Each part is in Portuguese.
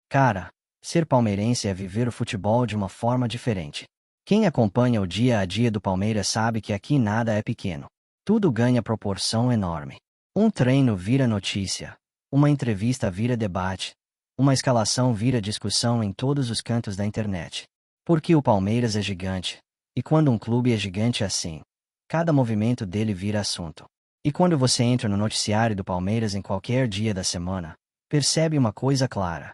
Cara, ser palmeirense é viver o futebol de uma forma diferente. Quem acompanha o dia a dia do Palmeiras sabe que aqui nada é pequeno. Tudo ganha proporção enorme. Um treino vira notícia, uma entrevista vira debate, uma escalação vira discussão em todos os cantos da internet. Porque o Palmeiras é gigante, e quando um clube é gigante assim, cada movimento dele vira assunto. E quando você entra no noticiário do Palmeiras em qualquer dia da semana, percebe uma coisa clara.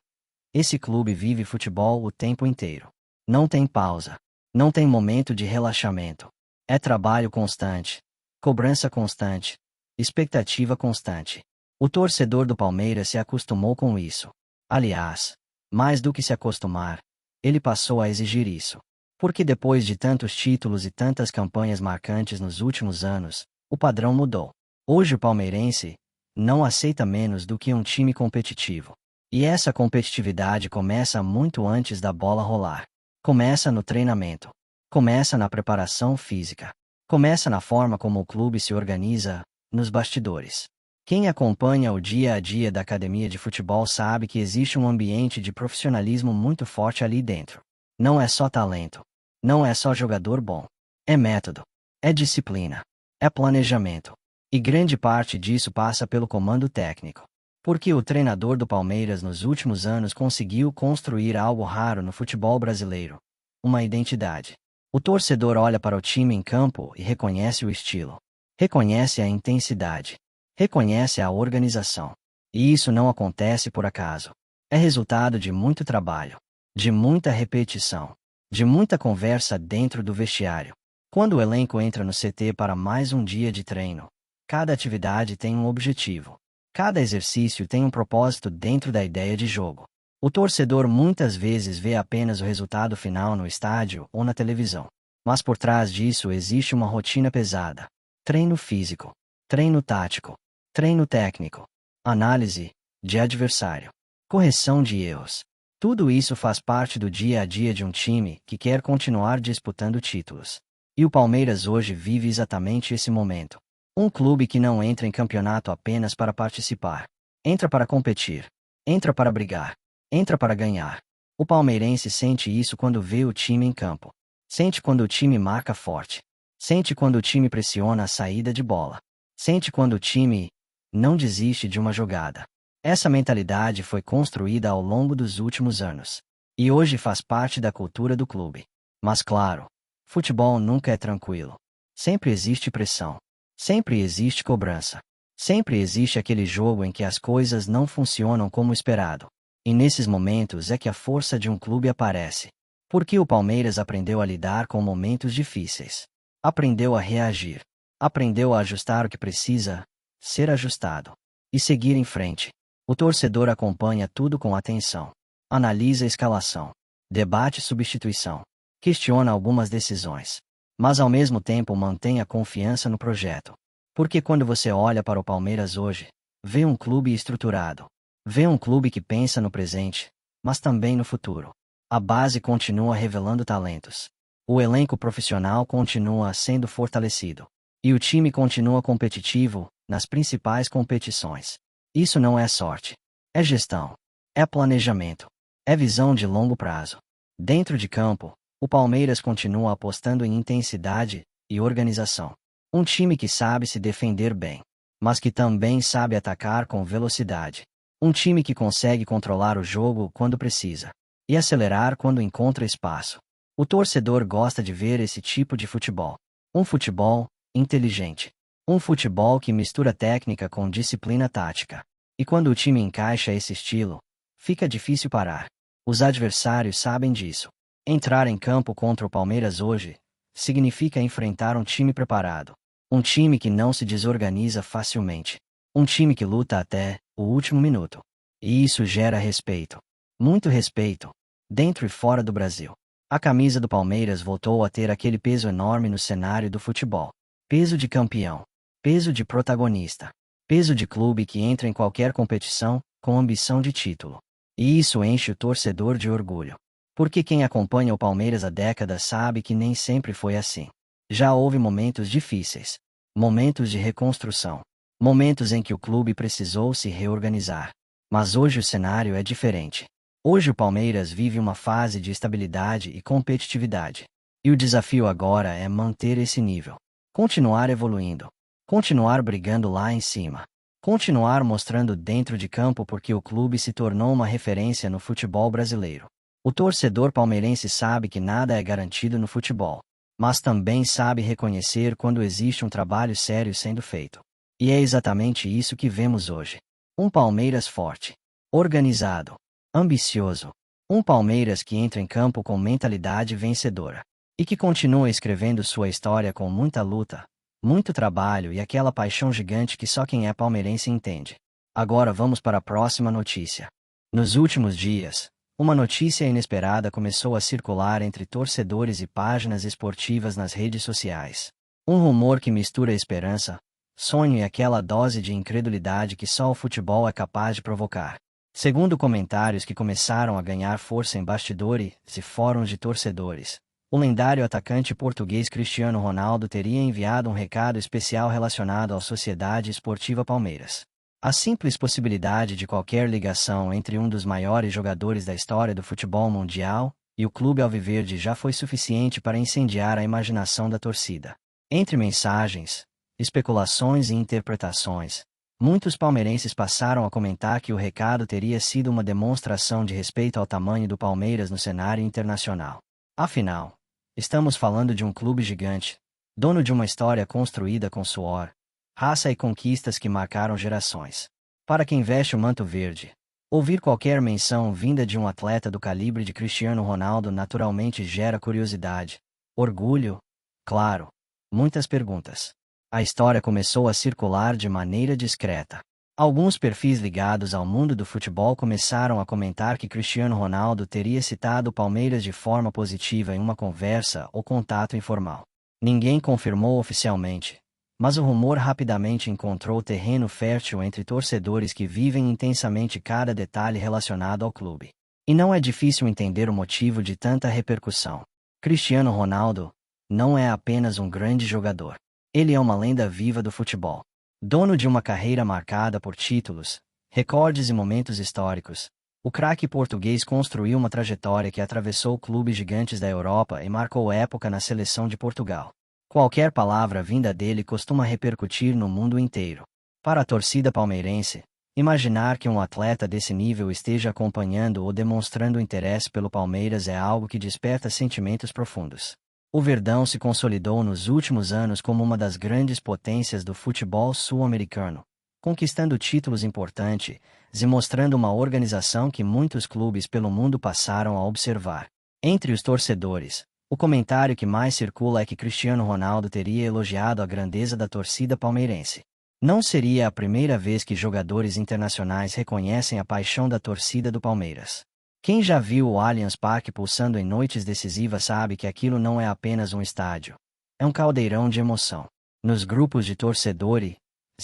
Esse clube vive futebol o tempo inteiro. Não tem pausa. Não tem momento de relaxamento. É trabalho constante. Cobrança constante. Expectativa constante. O torcedor do Palmeiras se acostumou com isso. Aliás, mais do que se acostumar, ele passou a exigir isso. Porque depois de tantos títulos e tantas campanhas marcantes nos últimos anos, o padrão mudou. Hoje o palmeirense não aceita menos do que um time competitivo. E essa competitividade começa muito antes da bola rolar. Começa no treinamento. Começa na preparação física. Começa na forma como o clube se organiza, nos bastidores. Quem acompanha o dia a dia da academia de futebol sabe que existe um ambiente de profissionalismo muito forte ali dentro. Não é só talento. Não é só jogador bom. É método. É disciplina. É planejamento. E grande parte disso passa pelo comando técnico. Porque o treinador do Palmeiras nos últimos anos conseguiu construir algo raro no futebol brasileiro. Uma identidade. O torcedor olha para o time em campo e reconhece o estilo. Reconhece a intensidade. Reconhece a organização. E isso não acontece por acaso. É resultado de muito trabalho. De muita repetição. De muita conversa dentro do vestiário. Quando o elenco entra no CT para mais um dia de treino, cada atividade tem um objetivo. Cada exercício tem um propósito dentro da ideia de jogo. O torcedor muitas vezes vê apenas o resultado final no estádio ou na televisão. Mas por trás disso existe uma rotina pesada. Treino físico, treino tático, treino técnico, análise de adversário, correção de erros. Tudo isso faz parte do dia a dia de um time que quer continuar disputando títulos. E o Palmeiras hoje vive exatamente esse momento. Um clube que não entra em campeonato apenas para participar. Entra para competir. Entra para brigar. Entra para ganhar. O palmeirense sente isso quando vê o time em campo. Sente quando o time marca forte. Sente quando o time pressiona a saída de bola. Sente quando o time não desiste de uma jogada. Essa mentalidade foi construída ao longo dos últimos anos. E hoje faz parte da cultura do clube. Mas claro, futebol nunca é tranquilo. Sempre existe pressão. Sempre existe cobrança. Sempre existe aquele jogo em que as coisas não funcionam como esperado. E nesses momentos é que a força de um clube aparece. Porque o Palmeiras aprendeu a lidar com momentos difíceis. Aprendeu a reagir. Aprendeu a ajustar o que precisa ser ajustado. E seguir em frente. O torcedor acompanha tudo com atenção. Analisa a escalação. Debate substituição. Questiona algumas decisões. Mas ao mesmo tempo mantém a confiança no projeto. Porque quando você olha para o Palmeiras hoje, vê um clube estruturado. Vê um clube que pensa no presente, mas também no futuro. A base continua revelando talentos. O elenco profissional continua sendo fortalecido. E o time continua competitivo nas principais competições. Isso não é sorte. É gestão. É planejamento. É visão de longo prazo. Dentro de campo, o Palmeiras continua apostando em intensidade e organização. Um time que sabe se defender bem, mas que também sabe atacar com velocidade. Um time que consegue controlar o jogo quando precisa e acelerar quando encontra espaço. O torcedor gosta de ver esse tipo de futebol. Um futebol inteligente. Um futebol que mistura técnica com disciplina tática. E quando o time encaixa esse estilo, fica difícil parar. Os adversários sabem disso. Entrar em campo contra o Palmeiras hoje significa enfrentar um time preparado. Um time que não se desorganiza facilmente. Um time que luta até o último minuto. E isso gera respeito. Muito respeito. Dentro e fora do Brasil. A camisa do Palmeiras voltou a ter aquele peso enorme no cenário do futebol. Peso de campeão. Peso de protagonista. Peso de clube que entra em qualquer competição com ambição de título. E isso enche o torcedor de orgulho. Porque quem acompanha o Palmeiras há décadas sabe que nem sempre foi assim. Já houve momentos difíceis. Momentos de reconstrução. Momentos em que o clube precisou se reorganizar. Mas hoje o cenário é diferente. Hoje o Palmeiras vive uma fase de estabilidade e competitividade. E o desafio agora é manter esse nível. Continuar evoluindo. Continuar brigando lá em cima. Continuar mostrando dentro de campo porque o clube se tornou uma referência no futebol brasileiro. O torcedor palmeirense sabe que nada é garantido no futebol, mas também sabe reconhecer quando existe um trabalho sério sendo feito. E é exatamente isso que vemos hoje. Um Palmeiras forte, organizado, ambicioso. Um Palmeiras que entra em campo com mentalidade vencedora e que continua escrevendo sua história com muita luta, muito trabalho e aquela paixão gigante que só quem é palmeirense entende. Agora vamos para a próxima notícia. Nos últimos dias, uma notícia inesperada começou a circular entre torcedores e páginas esportivas nas redes sociais. Um rumor que mistura esperança, sonho e aquela dose de incredulidade que só o futebol é capaz de provocar. Segundo comentários que começaram a ganhar força em bastidores e fóruns de torcedores, o lendário atacante português Cristiano Ronaldo teria enviado um recado especial relacionado à Sociedade Esportiva Palmeiras. A simples possibilidade de qualquer ligação entre um dos maiores jogadores da história do futebol mundial e o clube alviverde já foi suficiente para incendiar a imaginação da torcida. Entre mensagens, especulações e interpretações, muitos palmeirenses passaram a comentar que o recado teria sido uma demonstração de respeito ao tamanho do Palmeiras no cenário internacional. Afinal, estamos falando de um clube gigante, dono de uma história construída com suor, raça e conquistas que marcaram gerações. Para quem veste o manto verde, ouvir qualquer menção vinda de um atleta do calibre de Cristiano Ronaldo naturalmente gera curiosidade, orgulho, claro, muitas perguntas. A história começou a circular de maneira discreta. Alguns perfis ligados ao mundo do futebol começaram a comentar que Cristiano Ronaldo teria citado o Palmeiras de forma positiva em uma conversa ou contato informal. Ninguém confirmou oficialmente, mas o rumor rapidamente encontrou terreno fértil entre torcedores que vivem intensamente cada detalhe relacionado ao clube. E não é difícil entender o motivo de tanta repercussão. Cristiano Ronaldo não é apenas um grande jogador. Ele é uma lenda viva do futebol. Dono de uma carreira marcada por títulos, recordes e momentos históricos, o craque português construiu uma trajetória que atravessou clubes gigantes da Europa e marcou época na seleção de Portugal. Qualquer palavra vinda dele costuma repercutir no mundo inteiro. Para a torcida palmeirense, imaginar que um atleta desse nível esteja acompanhando ou demonstrando interesse pelo Palmeiras é algo que desperta sentimentos profundos. O Verdão se consolidou nos últimos anos como uma das grandes potências do futebol sul-americano, conquistando títulos importantes e mostrando uma organização que muitos clubes pelo mundo passaram a observar. Entre os torcedores, o comentário que mais circula é que Cristiano Ronaldo teria elogiado a grandeza da torcida palmeirense. Não seria a primeira vez que jogadores internacionais reconhecem a paixão da torcida do Palmeiras. Quem já viu o Allianz Parque pulsando em noites decisivas sabe que aquilo não é apenas um estádio. É um caldeirão de emoção. Nos grupos de torcedores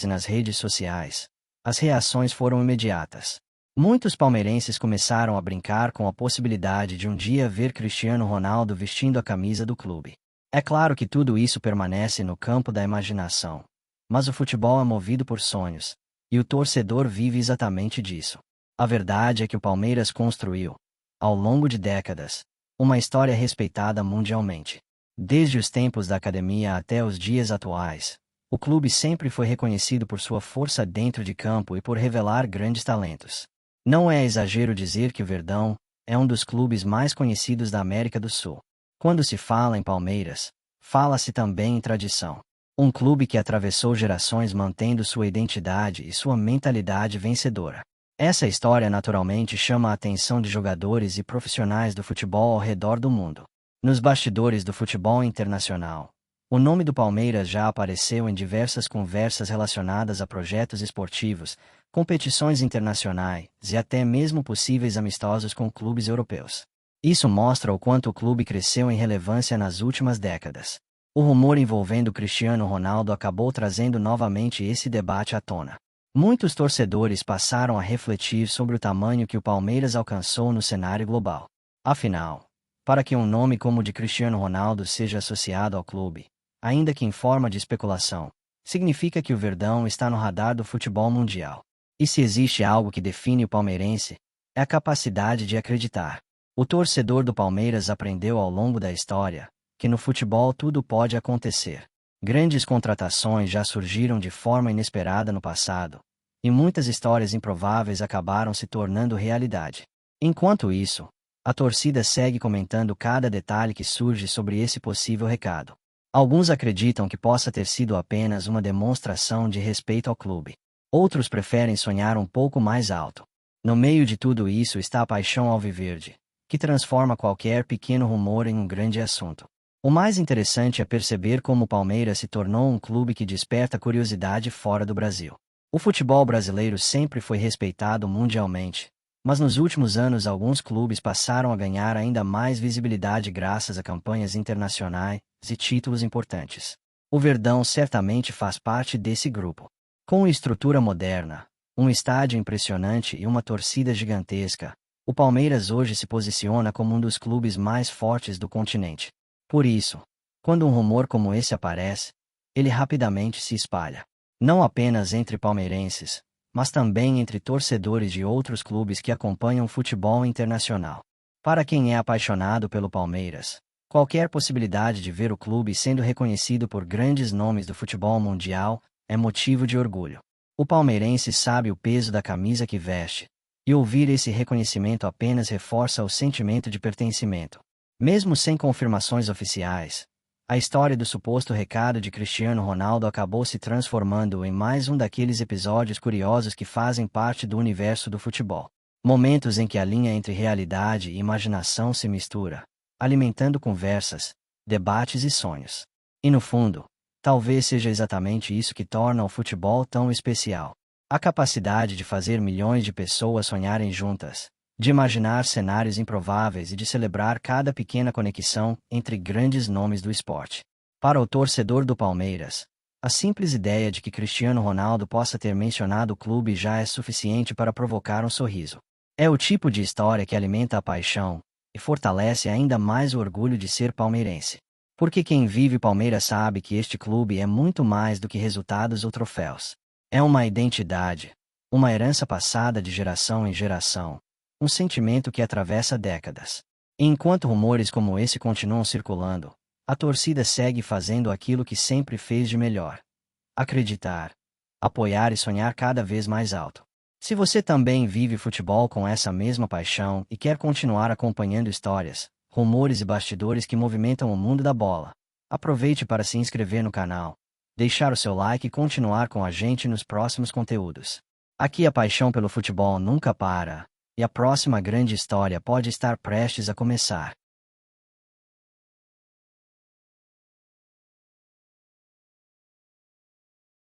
e nas redes sociais, as reações foram imediatas. Muitos palmeirenses começaram a brincar com a possibilidade de um dia ver Cristiano Ronaldo vestindo a camisa do clube. É claro que tudo isso permanece no campo da imaginação, mas o futebol é movido por sonhos, e o torcedor vive exatamente disso. A verdade é que o Palmeiras construiu, ao longo de décadas, uma história respeitada mundialmente. Desde os tempos da academia até os dias atuais, o clube sempre foi reconhecido por sua força dentro de campo e por revelar grandes talentos. Não é exagero dizer que o Verdão é um dos clubes mais conhecidos da América do Sul. Quando se fala em Palmeiras, fala-se também em tradição. Um clube que atravessou gerações mantendo sua identidade e sua mentalidade vencedora. Essa história naturalmente chama a atenção de jogadores e profissionais do futebol ao redor do mundo. Nos bastidores do futebol internacional, o nome do Palmeiras já apareceu em diversas conversas relacionadas a projetos esportivos, competições internacionais e até mesmo possíveis amistosos com clubes europeus. Isso mostra o quanto o clube cresceu em relevância nas últimas décadas. O rumor envolvendo Cristiano Ronaldo acabou trazendo novamente esse debate à tona. Muitos torcedores passaram a refletir sobre o tamanho que o Palmeiras alcançou no cenário global. Afinal, para que um nome como o de Cristiano Ronaldo seja associado ao clube, ainda que em forma de especulação, significa que o Verdão está no radar do futebol mundial. E se existe algo que define o palmeirense, é a capacidade de acreditar. O torcedor do Palmeiras aprendeu ao longo da história que no futebol tudo pode acontecer. Grandes contratações já surgiram de forma inesperada no passado, e muitas histórias improváveis acabaram se tornando realidade. Enquanto isso, a torcida segue comentando cada detalhe que surge sobre esse possível recado. Alguns acreditam que possa ter sido apenas uma demonstração de respeito ao clube. Outros preferem sonhar um pouco mais alto. No meio de tudo isso está a paixão alviverde, que transforma qualquer pequeno rumor em um grande assunto. O mais interessante é perceber como o Palmeiras se tornou um clube que desperta curiosidade fora do Brasil. O futebol brasileiro sempre foi respeitado mundialmente, mas nos últimos anos alguns clubes passaram a ganhar ainda mais visibilidade graças a campanhas internacionais e títulos importantes. O Verdão certamente faz parte desse grupo. Com estrutura moderna, um estádio impressionante e uma torcida gigantesca, o Palmeiras hoje se posiciona como um dos clubes mais fortes do continente. Por isso, quando um rumor como esse aparece, ele rapidamente se espalha. Não apenas entre palmeirenses, mas também entre torcedores de outros clubes que acompanham o futebol internacional. Para quem é apaixonado pelo Palmeiras, qualquer possibilidade de ver o clube sendo reconhecido por grandes nomes do futebol mundial é motivo de orgulho. O palmeirense sabe o peso da camisa que veste, e ouvir esse reconhecimento apenas reforça o sentimento de pertencimento. Mesmo sem confirmações oficiais, a história do suposto recado de Cristiano Ronaldo acabou se transformando em mais um daqueles episódios curiosos que fazem parte do universo do futebol. Momentos em que a linha entre realidade e imaginação se mistura, alimentando conversas, debates e sonhos. E no fundo, talvez seja exatamente isso que torna o futebol tão especial. A capacidade de fazer milhões de pessoas sonharem juntas, de imaginar cenários improváveis e de celebrar cada pequena conexão entre grandes nomes do esporte. Para o torcedor do Palmeiras, a simples ideia de que Cristiano Ronaldo possa ter mencionado o clube já é suficiente para provocar um sorriso. É o tipo de história que alimenta a paixão e fortalece ainda mais o orgulho de ser palmeirense. Porque quem vive Palmeiras sabe que este clube é muito mais do que resultados ou troféus. É uma identidade, uma herança passada de geração em geração. Um sentimento que atravessa décadas. E enquanto rumores como esse continuam circulando, a torcida segue fazendo aquilo que sempre fez de melhor: acreditar, apoiar e sonhar cada vez mais alto. Se você também vive futebol com essa mesma paixão e quer continuar acompanhando histórias, rumores e bastidores que movimentam o mundo da bola, aproveite para se inscrever no canal, deixar o seu like e continuar com a gente nos próximos conteúdos. Aqui a paixão pelo futebol nunca para. E a próxima grande história pode estar prestes a começar.